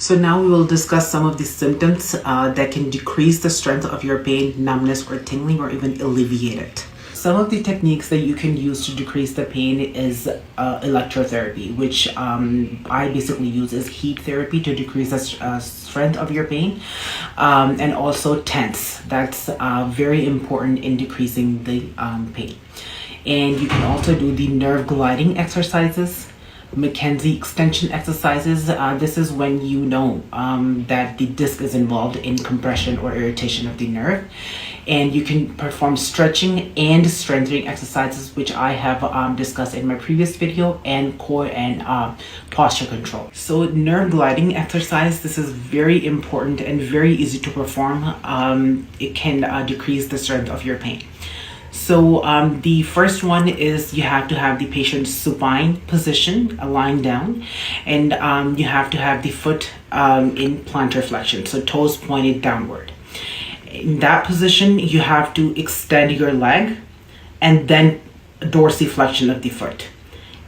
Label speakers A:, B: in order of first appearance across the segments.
A: So now we will discuss some of the symptoms that can decrease the strength of your pain, numbness, or tingling, or even alleviate it. Some of the techniques that you can use to decrease the pain is electrotherapy, which I basically use as heat therapy to decrease the strength of your pain, and also TENS. That's very important in decreasing the pain. And you can also do the nerve gliding exercises, Mackenzie extension exercises. This is when you know that the disc is involved in compression or irritation of the nerve. And you can perform stretching and strengthening exercises, which I have discussed in my previous video, and core and posture control. So nerve gliding exercise, this is very important and very easy to perform. It can decrease the strength of your pain. So the first one is you have to have the patient's supine position, lying down, and you have to have the foot in plantar flexion, so toes pointed downward. In that position, you have to extend your leg and then dorsiflexion of the foot.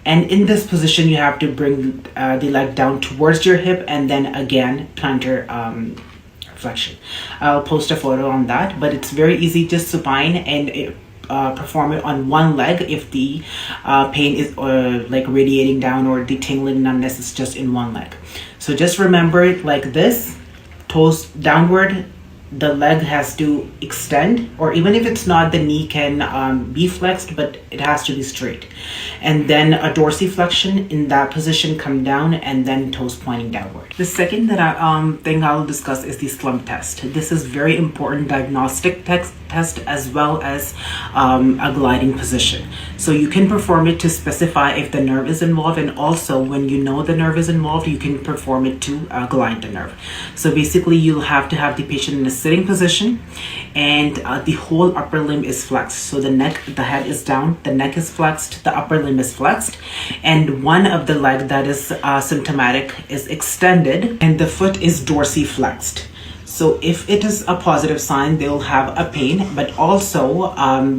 A: And in this position, you have to bring the leg down towards your hip and then again plantar flexion. I'll post a photo on that, but it's very easy, just supine and perform it on one leg if the pain is like radiating down, or the tingling numbness is just in one leg. So just remember it like this: toes downward, the leg has to extend, or even if it's not, the knee can be flexed, but it has to be straight. And then a dorsiflexion. In that position, come down and then toes pointing downward. The second thing I will discuss is the slump test. This is very important diagnostic test as well as a gliding position. So you can perform it to specify if the nerve is involved, and also when you know the nerve is involved, you can perform it to glide the nerve. So basically, you'll have to have the patient in a sitting position, and the whole upper limb is flexed. So the head is down, the neck is flexed, the upper limb is flexed, and one of the leg that is symptomatic is extended, and the foot is dorsiflexed. So if it is a positive sign, they will have a pain, but also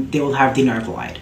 A: they will have the nerve glide.